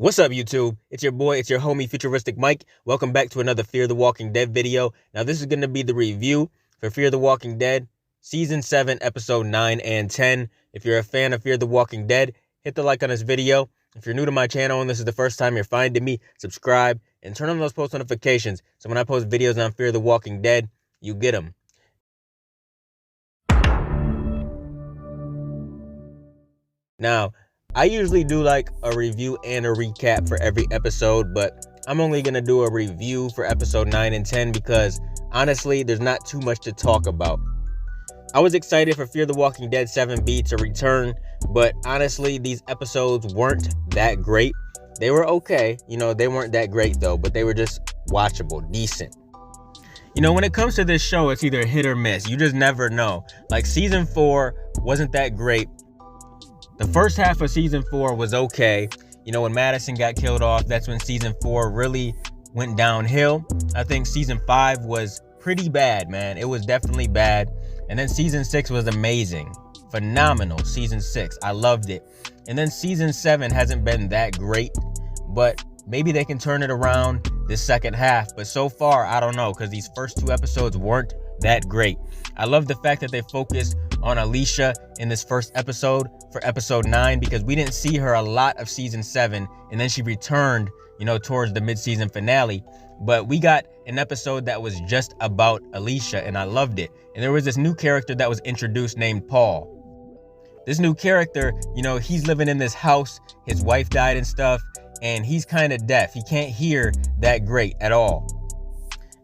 What's up, YouTube? It's your boy, it's your homie, FuturisticMike. Welcome back to another Fear the Walking Dead video. Now, this is going to be the review for Fear the Walking Dead, Season 7, Episode 9 and 10. If you're a fan of Fear the Walking Dead, hit the like on this video. If you're new to my channel and this is the first time you're finding me, subscribe and turn on those post notifications so when I post videos on Fear the Walking Dead, you get them. Now, I usually do like a review and a recap for every episode, but I'm only going to do a review for episode 9 and 10 because honestly, there's not too much to talk about. I was excited for Fear the Walking Dead 7B to return, but honestly, these episodes weren't that great. They were okay. They weren't that great though, but they were just watchable, decent. When it comes to this show, it's either hit or miss. You just never know. Like season 4 wasn't that great. The first half of season 4 was okay. When Madison got killed off, that's when season 4 really went downhill. I think season 5 was pretty bad, man. It was definitely bad. And then season 6 was amazing. Phenomenal, season 6. I loved it. And then season 7 hasn't been that great, but maybe they can turn it around this second half. But so far, I don't know, because these first 2 episodes weren't that great. I love the fact that they focused on Alicia in this first episode for episode 9 because we didn't see her a lot of season 7, and then she returned, towards the mid-season finale. But we got an episode that was just about Alicia, and I loved it. And there was this new character that was introduced named Paul. This new character, he's living in this house. His wife died and stuff, and he's kind of deaf. He can't hear that great at all.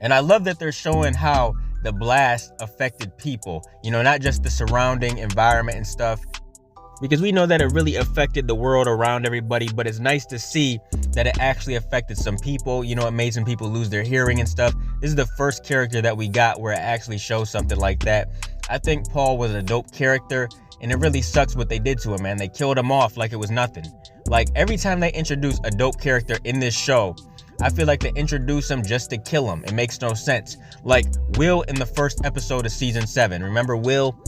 And I love that they're showing how the blast affected people, not just the surrounding environment and stuff, because we know that it really affected the world around everybody, but it's nice to see that it actually affected some people. It made some people lose their hearing and stuff. This is the first character that we got where it actually shows something like that. I think Paul was a dope character, and it really sucks what they did to him, man. They killed him off like it was nothing. Like every time they introduce a dope character in this show, I feel like they introduce him just to kill him. It makes no sense. Like Will in the first episode of season 7. Remember Will?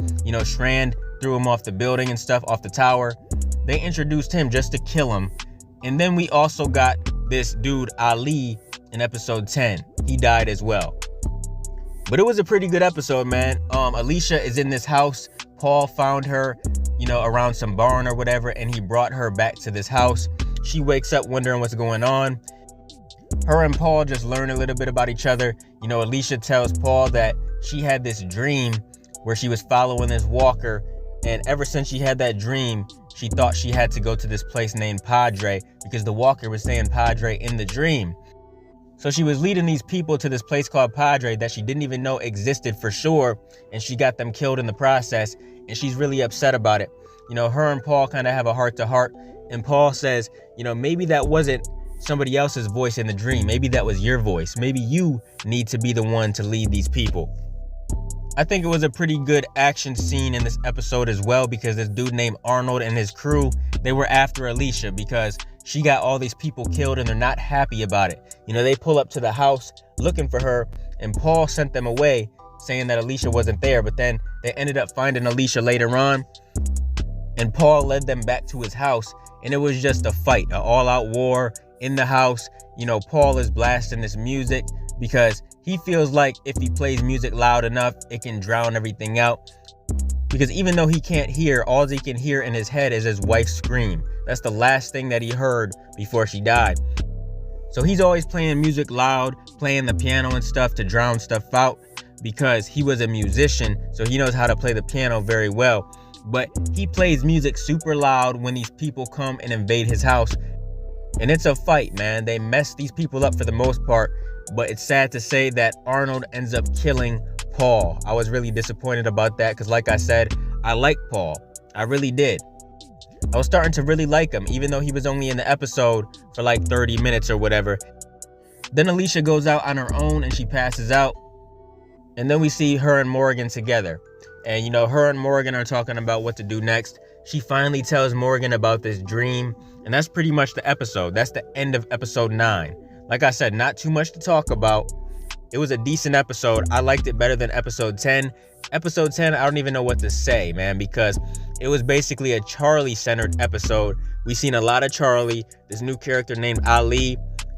Strand threw him off the building and stuff, off the tower. They introduced him just to kill him. And then we also got this dude Ali in episode 10. He died as well. But it was a pretty good episode, man. Alicia is in this house. Paul found her, around some barn or whatever, and he brought her back to this house. She wakes up wondering what's going on. Her and Paul just learn a little bit about each other. Alicia tells Paul that she had this dream where she was following this walker, and ever since she had that dream, she thought she had to go to this place named Padre because the walker was saying Padre in the dream. So she was leading these people to this place called Padre that she didn't even know existed for sure, and she got them killed in the process, and she's really upset about it. Her and Paul kind of have a heart-to-heart, and Paul says, maybe that wasn't somebody else's voice in the dream. Maybe that was your voice. Maybe you need to be the one to lead these people. I think it was a pretty good action scene in this episode as well, because this dude named Arnold and his crew, they were after Alicia because she got all these people killed and they're not happy about it. They pull up to the house looking for her, and Paul sent them away saying that Alicia wasn't there, but then they ended up finding Alicia later on, and Paul led them back to his house, and it was just a fight, an all-out war in the house. Paul is blasting this music because he feels like if he plays music loud enough, it can drown everything out. Because even though he can't hear, all he can hear in his head is his wife scream. That's the last thing that he heard before she died. So he's always playing music loud, playing the piano and stuff to drown stuff out, because he was a musician, so he knows how to play the piano very well. But he plays music super loud when these people come and invade his house. And it's a fight, man. They mess these people up for the most part, but it's sad to say that Arnold ends up killing Paul. I was really disappointed about that because, like I said, I liked Paul. I really did. I was starting to really like him, even though he was only in the episode for like 30 minutes or whatever. Then Alicia goes out on her own and she passes out. And then we see her and Morgan together. And, her and Morgan are talking about what to do next. She finally tells Morgan about this dream. And that's pretty much the episode. That's the end of episode 9. Like I said, not too much to talk about. It was a decent episode. I liked it better than episode 10. Episode 10, I don't even know what to say, man, because it was basically a Charlie-centered episode We seen a lot of Charlie, this new character named Ali.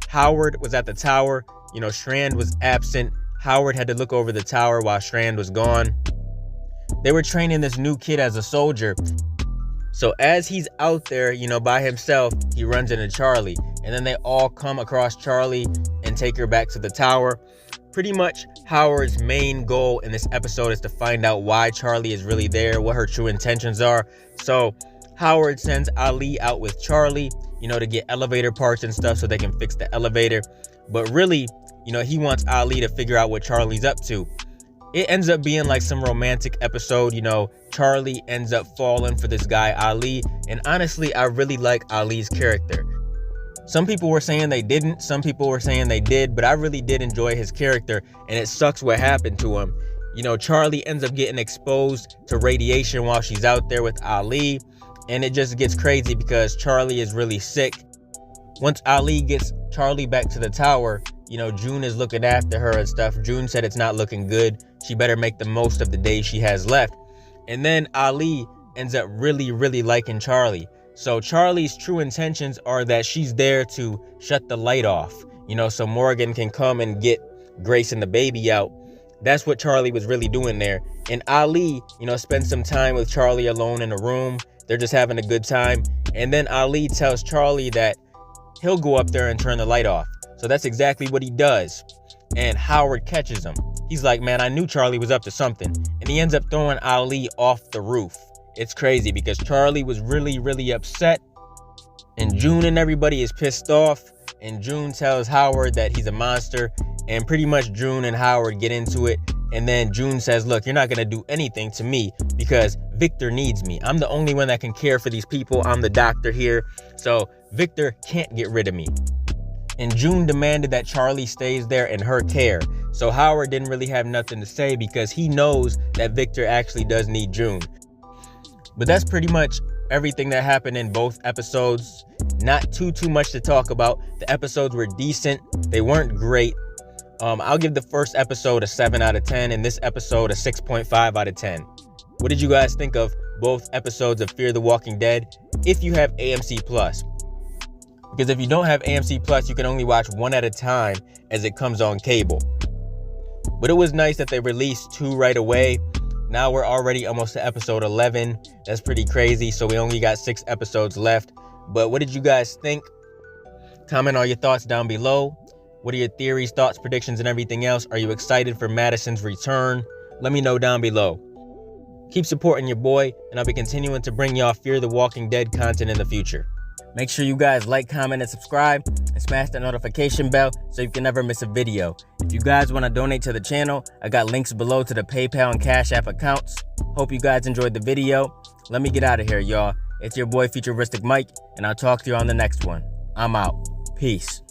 Howard was at the tower. You know, Strand was absent. Howard had to look over the tower while Strand was gone. They were training this new kid as a soldier. So as he's out there, you know, by himself, he runs into Charlie. And then they all come across Charlie and take her back to the tower. Pretty much Howard's main goal in this episode is to find out why Charlie is really there, what her true intentions are. So Howard sends Ali out with Charlie, you know, to get elevator parts and stuff so they can fix the elevator. But really, you know, he wants Ali to figure out what Charlie's up to. It ends up being like some romantic episode, you know. Charlie ends up falling for this guy Ali, and honestly, I really like Ali's character. Some people were saying they didn't, some people were saying they did, but I really did enjoy his character, and it sucks what happened to him. You know, Charlie ends up getting exposed to radiation while she's out there with Ali, and it just gets crazy because Charlie is really sick. Once Ali gets Charlie back to the tower, you know, June is looking after her and stuff. June said it's not looking good. She better make the most of the days she has left. And then Ali ends up really liking Charlie. So Charlie's true intentions are that she's there to shut the light off, you know, so Morgan can come and get Grace and the baby out. That's what Charlie was really doing there. And Ali, you know, spends some time with Charlie alone in a room. They're just having a good time. And then Ali tells Charlie that he'll go up there and turn the light off. So that's exactly what he does. And Howard catches him. He's like, man, I knew Charlie was up to something. And he ends up throwing Ali off the roof. It's crazy because Charlie was really upset. And June and everybody is pissed off. And June tells Howard that he's a monster. And pretty much June and Howard get into it. And then June says, look, you're not going to do anything to me because Victor needs me. I'm the only one that can care for these people. I'm the doctor here. So Victor can't get rid of me. And June demanded that Charlie stays there in her care. So Howard didn't really have nothing to say because he knows that Victor actually does need June. But that's pretty much everything that happened in both episodes. Not too much to talk about. The episodes were decent. They weren't great. I'll give the first episode a 7 out of 10 and this episode a 6.5 out of 10. What did you guys think of both episodes of Fear the Walking Dead if you have AMC Plus? Because if you don't have AMC Plus, you can only watch one at a time as it comes on cable. But it was nice that they released 2 right away. Now we're already almost to episode 11. That's pretty crazy. So we only got 6 episodes left. But what did you guys think? Comment all your thoughts down below. What are your theories, thoughts, predictions, and everything else? Are you excited for Madison's return? Let me know down below. Keep supporting your boy, and I'll be continuing to bring y'all Fear the Walking Dead content in the future. Make sure you guys like, comment, and subscribe, and smash that notification bell so you can never miss a video. If you guys want to donate to the channel, I got links below to the PayPal and Cash App accounts. Hope you guys enjoyed the video. Let me get out of here, y'all. It's your boy, FuturisticMike, and I'll talk to you on the next one. I'm out. Peace.